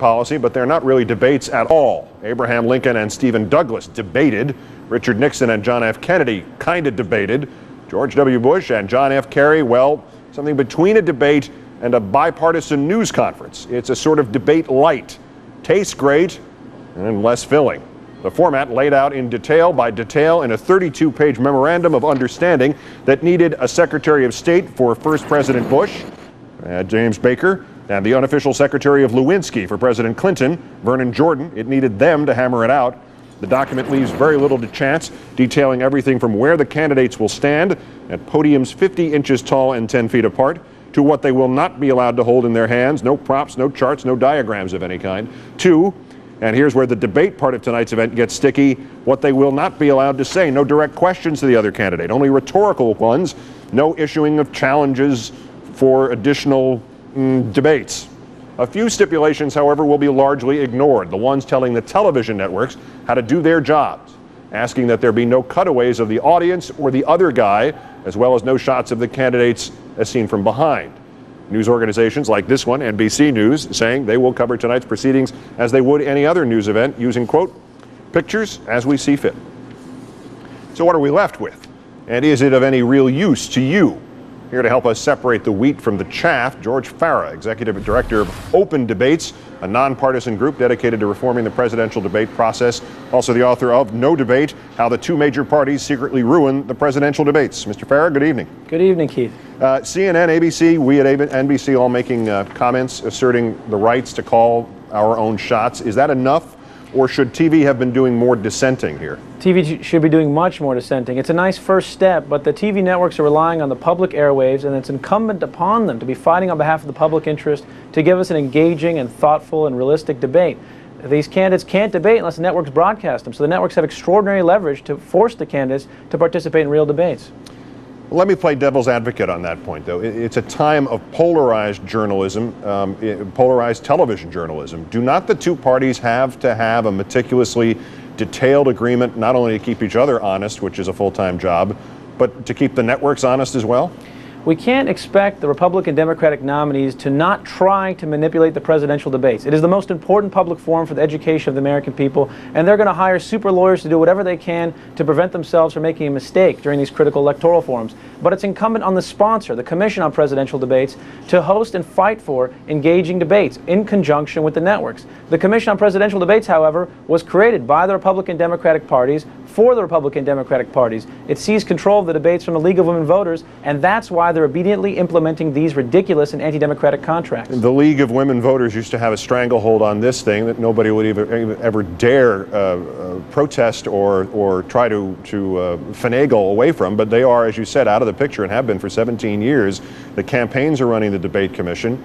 policy, but they're not really debates at all. Abraham Lincoln and Stephen Douglas debated. Richard Nixon and John F. Kennedy kind of debated. George W. Bush and John F. Kerry, well, something between a debate and a bipartisan news conference. It's a sort of debate light. Tastes great and less filling. The format laid out in detail by detail in a 32-page memorandum of understanding that needed a Secretary of State for first President Bush, James Baker, and the unofficial Secretary of Lewinsky for President Clinton, Vernon Jordan. It needed them to hammer it out. The document leaves very little to chance, detailing everything from where the candidates will stand at podiums 50 inches tall and 10 feet apart, to what they will not be allowed to hold in their hands, no props, no charts, no diagrams of any kind, to, and here's where the debate part of tonight's event gets sticky, what they will not be allowed to say, no direct questions to the other candidate, only rhetorical ones, no issuing of challenges for additional debates. A few stipulations, however, will be largely ignored, the ones telling the television networks how to do their jobs, asking that there be no cutaways of the audience or the other guy, as well as no shots of the candidates as seen from behind. News organizations like this one, NBC News, saying they will cover tonight's proceedings as they would any other news event using, quote, pictures as we see fit. So what are we left with? And is it of any real use to you? Here to help us separate the wheat from the chaff, George Farah, Executive Director of Open Debates, a nonpartisan group dedicated to reforming the presidential debate process. Also the author of No Debate, How the Two Major Parties Secretly Ruin the Presidential Debates. Mr. Farah, good evening. Good evening, Keith. CNN, ABC, we at NBC all making comments asserting the rights to call our own shots. Is that enough, or should TV have been doing more dissenting here? TV should be doing much more dissenting. It's a nice first step, but the TV networks are relying on the public airwaves, and it's incumbent upon them to be fighting on behalf of the public interest to give us an engaging and thoughtful and realistic debate. These candidates can't debate unless the networks broadcast them, so the networks have extraordinary leverage to force the candidates to participate in real debates. Let me play devil's advocate on that point, though. It's a time of polarized journalism, polarized television journalism. Do not the two parties have to have a meticulously detailed agreement, not only to keep each other honest, which is a full-time job, but to keep the networks honest as well? We can't expect the Republican Democratic nominees to not try to manipulate the presidential debates. It is the most important public forum for the education of the American people, and they're going to hire super lawyers to do whatever they can to prevent themselves from making a mistake during these critical electoral forums. But it's incumbent on the sponsor, the Commission on Presidential Debates, to host and fight for engaging debates in conjunction with the networks. The Commission on Presidential Debates, however, was created by the Republican Democratic parties for the Republican Democratic parties. It seized control of the debates from the League of Women Voters, and that's why they're obediently implementing these ridiculous and anti-democratic contracts. The League of Women Voters used to have a stranglehold on this thing that nobody would ever dare protest or try to finagle away from, but they are, as you said, out of the picture and have been for 17 years. The campaigns are running the debate commission.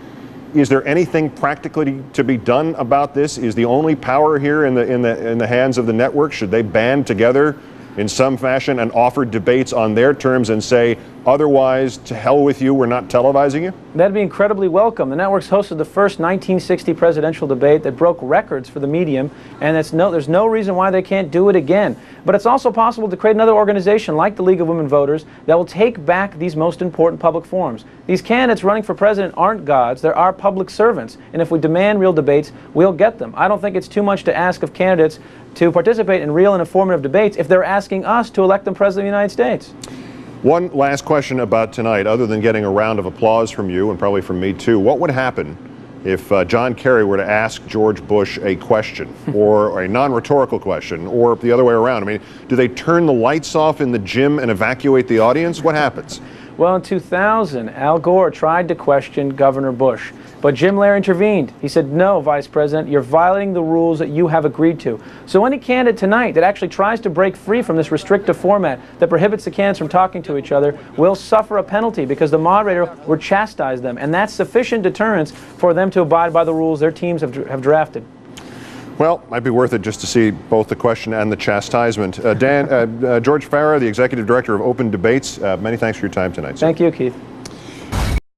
Is there anything practically to be done about this? Is the only power here in the hands of the network? Should they band together in some fashion and offer debates on their terms and say, otherwise, to hell with you, we're not televising you? That'd be incredibly welcome. The networks hosted the first 1960 presidential debate that broke records for the medium, and there's no reason why they can't do it again. But it's also possible to create another organization like the League of Women Voters that will take back these most important public forums. These candidates running for president aren't gods, they're our public servants, and if we demand real debates, we'll get them. I don't think it's too much to ask of candidates to participate in real and informative debates if they're asking us to elect them President of the United States. One last question about tonight, other than getting a round of applause from you and probably from me too. What would happen if John Kerry were to ask George Bush a question or a non-rhetorical question, or the other way around? I mean, do they turn the lights off in the gym and evacuate the audience? What happens? Well, in 2000, Al Gore tried to question Governor Bush, but Jim Lehrer intervened. He said, no, Vice President, you're violating the rules that you have agreed to. So any candidate tonight that actually tries to break free from this restrictive format that prohibits the candidates from talking to each other will suffer a penalty because the moderator will chastise them, and that's sufficient deterrence for them to abide by the rules their teams have drafted. Well, might be worth it just to see both the question and the chastisement. George Farah, the Executive Director of Open Debates, many thanks for your time tonight, sir. Thank you, Keith.